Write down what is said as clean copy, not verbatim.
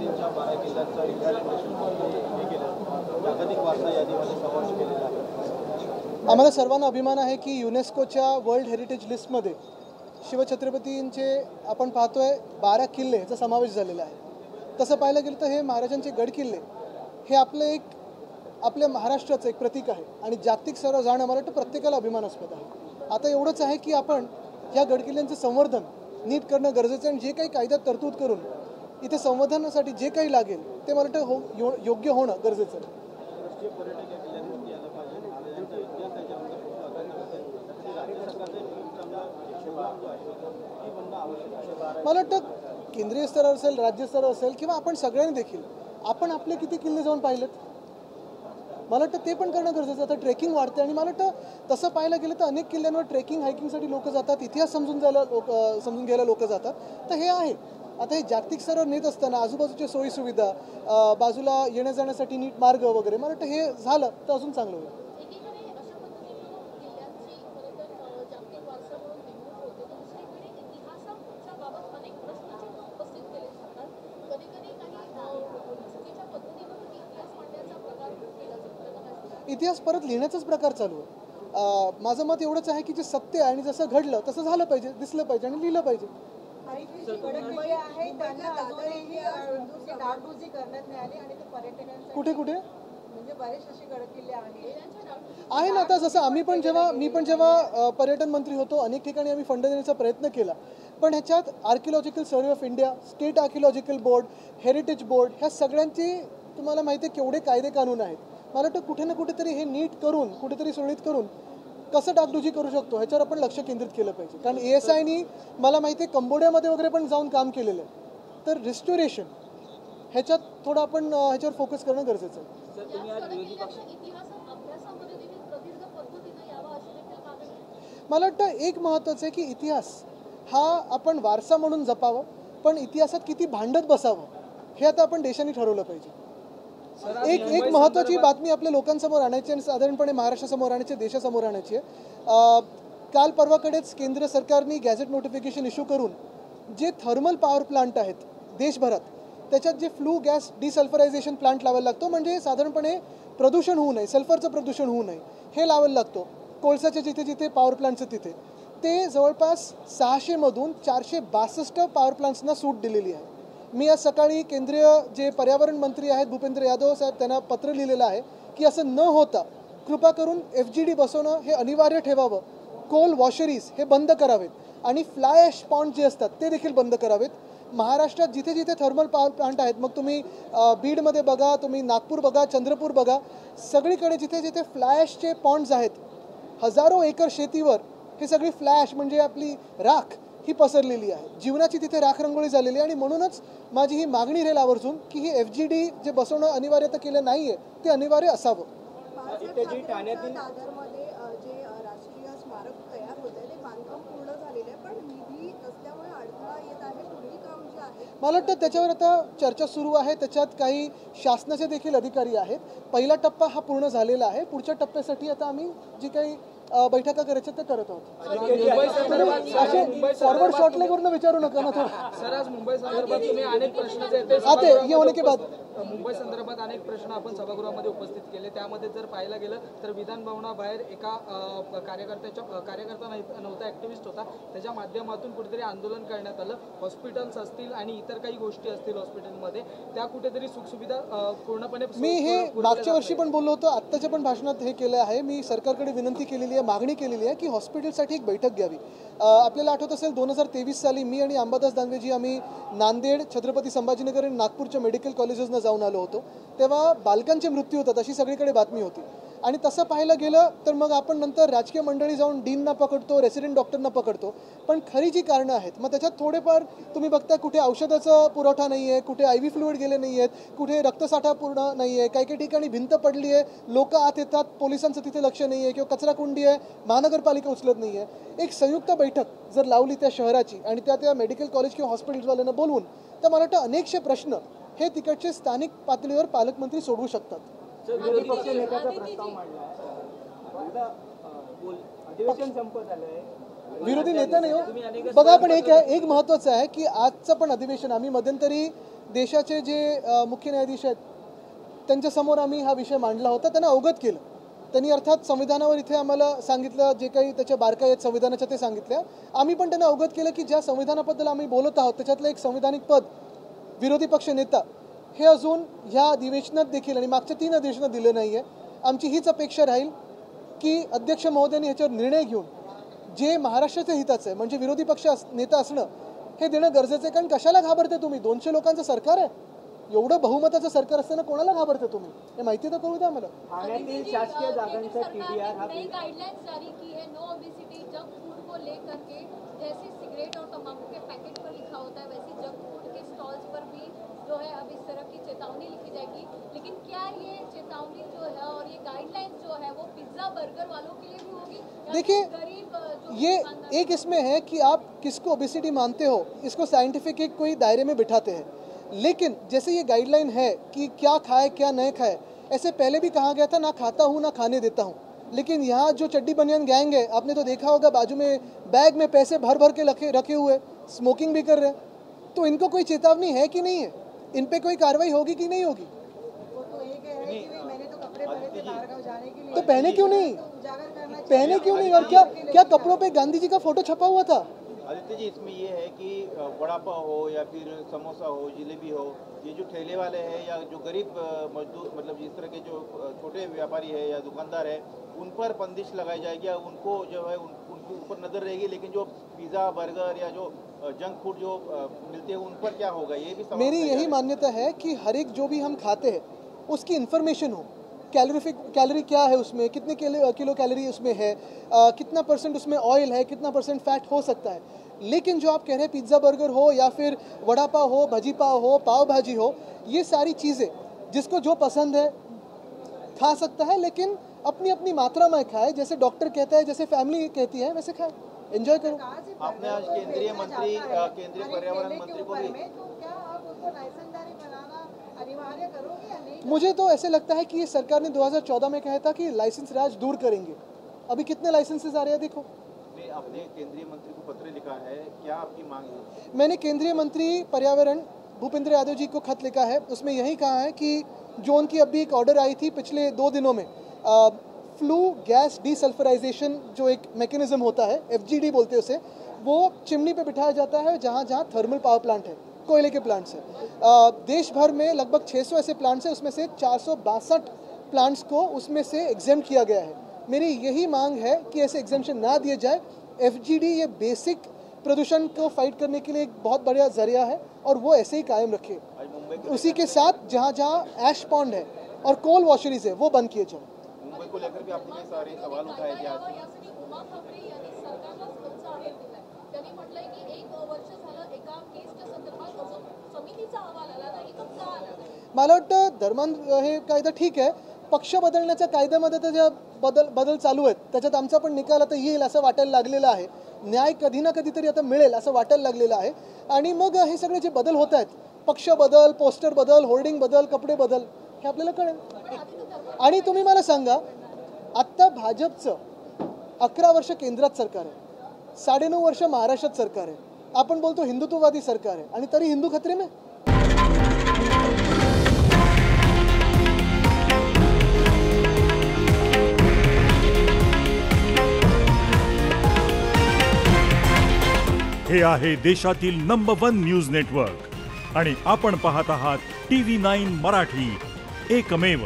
छत्रपतींच्या 12 किल्ल्यांचा रिव्हॅल्युएशन हे केलं, जागतिक वारसा यादीमध्ये समावेश केलेला आहे। आम्हाला सर्वांना अभिमान आहे की युनेस्कोच्या वर्ल्ड हेरिटेज लिस्टमध्ये शिवछत्रपतींचे आपण पाहतोय 12 किल्ले ह्याचा समावेश झालेला आहे। तसं पाहायला गेलं तर हे महाराजांचे गड किल्ले हे आपल्या महाराष्ट्राचं एक प्रतीक आहे आणि जागतिक स्तरावर जाणं मला वाटतं प्रत्येकाला अभिमानास्पद आहे। आता एवढंच आहे की आपण ह्या गडकिल्ल्यांचं संवर्धन नीट करणं गरजेचं आहे आणि जे काही कायद्यात तरतूद करून इथे संवर्धनासाठी जे काही लागेल ते मला वाटतं योग्य होणं गरजेचं आहे। मला वाटतं केंद्रीय स्तरावर असेल, राज्य स्तरावर असेल किंवा आपण सगळ्यांनी देखील आपण आपले किती किल्ले जाऊन पाहिलेत मला वाटतं ते पण करणं गरजेचं आहे। आता ट्रेकिंग वाढते आणि मला वाटतं तसं पाहायला गेलं तर अनेक किल्ल्यांवर ट्रेकिंग हायकिंगसाठी लोक जातात, इतिहास समजून घ्यायला लोक जातात। तर हे आहे आता हे जागतिक स्तरावर नेत असताना आजूबाजूच्या सोयी सुविधा, बाजूला येण्या जाण्यासाठी नीट मार्ग वगैरे मला वाटतं हे झालं तर अजून चांगलं होईल। इतिहास परत लिहिण्याचाच प्रकार चालू आहे। माझं मत एवढंच आहे की जे सत्य आहे आणि जसं घडलं तसं झालं पाहिजे, दिसलं पाहिजे आणि लिहिलं पाहिजे। कुठे कुठे आहे ना, आता जसं मी पण जेव्हा पर्यटन मंत्री होतो अनेक ठिकाणी आम्ही फंड देण्याचा प्रयत्न केला, पण ह्याच्यात archaeological survey of India, state archaeological board, heritage board ह्या सगळ्यांची तुम्हाला माहिती आहे केवढे कायदे कानून आहेत। मला वाटतं कुठे ना कुठेतरी हे नीट करून कुठेतरी सुरळीत करून कसं डागडुजी करू शकतो ह्याच्यावर आपण लक्ष केंद्रित केलं पाहिजे। कारण ASIनी मला माहिती आहे कंबोडियामध्ये वगैरे पण जाऊन काम केलेलं आहे, तर रिस्टोरेशन ह्याच्यात थोडं आपण ह्याच्यावर फोकस करणं गरजेचं आहे। मला वाटतं एक महत्त्वाचं आहे की इतिहास हा आपण वारसा म्हणून जपावं, पण इतिहासात किती भांडत बसावं हे आता आपण देशाने ठरवलं पाहिजे। एक महत्त्वाची बातमी आपल्या लोकांसमोर आणायची आणि साधारणपणे महाराष्ट्रासमोर आणायची, देशासमोर आणायची आहे। काल परवाकडेच केंद्र सरकारने गॅझेट नोटिफिकेशन इश्यू करून जे थर्मल पॉवर प्लांट आहेत देशभरात त्याच्यात जे फ्लू गॅस डिसल्फरायझेशन प्लांट लावायला लागतो, म्हणजे साधारणपणे प्रदूषण होऊ नये, सल्फरचं प्रदूषण होऊ नये हे लावायला लागतो। कोळसाचे जिथे जिथे पॉवर प्लांटचं तिथे ते जवळपास 600 मधून 462 पॉवर प्लांट्सना सूट दिलेली आहे। मी आज सकाळी केंद्रीय जे पर्यावरण मंत्री आहेत भूपेंद्र यादव साहेब त्यांना पत्र लिहिलेलं आहे की असं न होता कृपा करून FGD बसवणं हे अनिवार्य ठेवावं, कोल वॉशरीज हे बंद करावेत आणि फ्लाय ॲश पॉन्ड जे असतात ते देखील बंद करावेत। महाराष्ट्रात जिथे जिथे थर्मल पॉवर प्लांट आहेत, मग तुम्ही बीडमध्ये बघा, तुम्ही नागपूर बघा, चंद्रपूर बघा, सगळीकडे जिथे जिथे फ्लाय ॲशचे पॉन्ड्स आहेत, हजारो एकर शेतीवर हे सगळी फ्लाय ॲश म्हणजे आपली राख ही पसरलेली आहे। जीवनाची तिथे राख रंगोळी झालेली आहे आणि म्हणूनच माझी ही मागणी राहील आवर्जून की हे FGD जे बसवणं अनिवार्य तर केलं नाहीये ते अनिवार्य असावं। मला वाटतं त्याच्यावर आता चर्चा सुरू आहे, त्याच्यात काही शासनाचे देखील अधिकारी आहेत। पहिला टप्पा हा पूर्ण झालेला आहे, पुढच्या टप्प्यासाठी आता आम्ही जी काही बैठका करायच्या ते करत आहोत। फॉरवर्ड शॉर्ट लेगवरून विचारू नका ना सर, आज मुंबई संदर्भात तुम्ही अनेक प्रश्न आते ये होने के बाद मुंबई संदर्भात अनेक प्रश्न आपण सभागृहामध्ये उपस्थित केले, त्यामध्ये जर पाहायला गेलं तर विधान भवनाबाहेर एका कार्यकर्ता नव्हता, ऍक्टिव्हिस्ट होता, त्याच्या माध्यमातून कुठेतरी आंदोलन करण्यात आलं। हॉस्पिटल्स असतील आणि इतर काही गोष्टी असतील हॉस्पिटलमध्ये त्या कुठेतरी सुखसुविधा पूर्णपणे मी हे मागच्या वर्षी पण बोललो होतो, आत्ताच्या पण भाषणात हे केलं आहे। मी सरकारकडे विनंती केलेली आहे, मागणी केलेली आहे की हॉस्पिटलसाठी एक बैठक घ्यावी। आपल्याला आठवत असेल 2023 साली मी आणि अंबादास दानवेजी आम्ही नांदेड, छत्रपती संभाजीनगर आणि नागपूरच्या मेडिकल कॉलेजेसना जाऊन आलो होतो, तेव्हा बालकांचे मृत्यू होतात अशी सगळीकडे बातमी होती। आणि तसं पाहायला गेलं तर मग आपण नंतर राजकीय मंडळी जाऊन डीनना पकडतो, रेसिडेंट डॉक्टरना पकडतो, पण खरी जी कारणं आहेत मग त्याच्यात थोडेफार तुम्ही बघता कुठे औषधाचा पुरवठा नाही आहे, कुठे IV फ्लुइड गेले नाही आहेत, कुठे रक्तसाठा पूर्ण नाही आहे, काही काही ठिकाणी भिंत पडली आहे, लोक आत येतात, पोलिसांचं तिथे लक्ष नाही आहे किंवा कचरा कुंडी आहे, महानगरपालिका उचलत नाही आहे। एक संयुक्त बैठक जर लावली त्या शहराची आणि त्या मेडिकल कॉलेज किंवा हॉस्पिटलवाल्यांना बोलवून, तर मला वाटतं अनेकशे प्रश्न हे तिकडचे स्थानिक पातळीवर पालकमंत्री सोडवू शकतात। विरोधी पक्ष नेत्याचा प्रस्ताव मांडला आहे, अधिवेशन संपत आलंय, विरोधी नेता नाही हो. बघा पण एक महत्त्वाचं आहे की आजचं पण अधिवेशन आम्ही मध्यंतरी देशाचे जे मुख्य न्यायाधीश आहेत त्यांच्यासमोर आम्ही हा विषय मांडला होता, त्यांना अवगत केलं. त्यांनी अर्थात संविधानावर इथे आम्हाला सांगितलं, जे काही त्याच्या बारकाई आहेत संविधानाच्या ते सांगितल्या. आम्ही पण त्यांना अवगत केलं की ज्या संविधानाबद्दल आम्ही बोलत आहोत त्याच्यातलं एक संविधानिक पद विरोधी पक्ष नेता हे अजून ह्या अधिवेशनात देखील आणि मागच्या 3 अधिवेशनात दिलं नाही आहे. आमची हीच अपेक्षा राहील की अध्यक्ष महोदयांनी ह्याच्यावर निर्णय घेऊन जे महाराष्ट्राच्या हिताचं आहे म्हणजे विरोधी पक्ष नेता असणं हे देणं गरजेचं आहे. कारण कशाला घाबरते तुम्ही? 200 लोकांचं सरकार आहे. एवढं बहुमताचं सरकार असताना कोणाला घाबरते तुम्ही? हे माहिती तर करू द्या मला. ठाण्यातील शासकीय जागांचा TDR हा गाइडलाइंस जारी की है नो ओबेसिटी जंक फूड को लेकर के, जैसे सिगरेट और तंबाकू के पैकेट पर लिखा होता है वैसे जंक फूड के स्टॉल्स पर भी जो है अब इस तरह की चेतावनी लिखी जाएगी. लेकिन क्या ये चेतावनी जो है और ये गाइडलाइंस जो है वो पिज्जा बर्गर वालों के लिए भी होगी? देखिए गरीब ये एक इसमें है कि आप किसको ओबेसिटी मानते हो, इसको साइंटिफिक एक कोई दायरे में बिठाते हैं. लेकिन जैसे ये गाइडलाइन है कि क्या खाए क्या नहीं खाए, ऐसे पहले भी कहा गया था ना खाता हूँ ना खाने देता हूँ. लेकिन यहाँ जो चड्डी बनियान गैंग है आपने तो देखा होगा, बाजू में बैग में पैसे भर भर के रखे हुए स्मोकिंग भी कर रहे हैं. तो इनको कोई चेतावनी है कि नहीं है? इन पे कोई कार्रवाई होगी कि नहीं होगी? तो पहने क्यों नहीं? पहने क्यों नहीं? और क्या कपड़ों पे गांधी जी का फोटो छपा हुआ था? आदित्य जी, इसमें ये है कि वड़ा पाव हो या फिर समोसा हो, जलेबी हो, ये जो ठेले वाले हैं या जो गरीब मजदूर मतलब जिस तरह के जो छोटे व्यापारी है या दुकानदार है उन पर बंदिश लगाई जाएगी या उनको जो है उनके ऊपर नजर रहेगी. लेकिन जो पिज़्ज़ा बर्गर या जो जंक फूड जो मिलते हैं उन पर क्या होगा? ये भी मेरी यही मान्यता है कि हर एक जो भी हम खाते हैं उसकी इन्फॉर्मेशन हो. कैलोरी क्या है उसमें, कितने किलो कैलोरी उसमें है, कितना % उसमें ऑयल है, कितना % फैट हो सकता है. लेकिन जो आप कह रहे हैं पिज्ज़ा बर्गर हो या फिर वड़ा पाव हो, भजी पाव हो, पाव भाजी हो, ये सारी चीज़ें जिसको जो पसंद है खा सकता है, लेकिन अपनी अपनी मात्रा में खाए. जैसे डॉक्टर कहता है, जैसे फैमिली कहती है वैसे खाए, एंजॉय करो. आपने आज केंद्रीय पर्यावरण मंत्री को भी मुझे तो ऐसे लगता है कि ये सरकार ने 2014 में कहा था कि लाइसेंस राज दूर करेंगे. अभी कितने लाइसेंसेस आ रहे हैं देखो. आपने केंद्रीय मंत्री को पत्र लिखा है, क्या आपकी मांग है? मैंने केंद्रीय मंत्री पर्यावरण भूपेंद्र यादव जी को खत लिखा है. उसमें यही कहा है कि जो उनकी अभी एक ऑर्डर आई थी पिछले 2 दिनों में, फ्लू गैस डीसल्फराइजेशन जो एक मैकेनिज्म होता है, FGD बोलते हैं उसे, वो चिमनी पे बिठाया जाता है जहाँ जहाँ थर्मल पावर प्लांट है, कोयले के प्लांट्स है. देश भर में लगभग 600 ऐसे प्लांट्स हैं, उसमें से 462 प्लांट्स को उसमें से एग्जेम्प्ट किया गया है. मेरी यही मांग है कि ऐसे एग्जेम्पशन ना दिए जाए. FGD ये बेसिक प्रदूषण को फाइट करने के लिए एक बहुत बड़ा जरिया है और वो ऐसे ही कायम रखे. उसी के साथ जहाँ जहाँ ऐश पॉन्ड है और कोल वॉशरीज है वो बंद किए जाए. मुंबई को लेकर भी आपने सारे सवाल उठाए थे आज. त्यांनी म्हटलंय की 1 वर्ष झालं एका केसच्या संदर्भात अजून समितीचा अहवाल आला नाही, तो का आला नाही? मला वाटतं धर्मांध हे कायदा ठीक आहे, पक्ष बदलण्याच्या कायद्यामध्ये त्याच्या बदल चालू आहेत, त्याच्यात आमचा पण निकाल आता येईल असं वाटायला लागलेलं आहे. न्याय कधी ना कधीतरी आता मिळेल असं वाटायला लागलेलं आहे. आणि मग हे सगळे जे बदल होत आहेत, पक्ष बदल, पोस्टर बदल, होर्डिंग बदल, कपडे बदल, हे आपल्याला कळेल. आणि तुम्ही मला सांगा, आत्ता भाजपचं 11 वर्ष केंद्रात सरकार आहे, 9.5 वर्ष महाराष्ट्रात सरकार आहे. आपण बोलतो हिंदुत्ववादी सरकार आहे आणि तरी हिंदू खतरे में. हे आहे देशातील नंबर 1 न्यूज नेटवर्क आणि आपण पाहत आहात TV9 मराठी, एकमेव.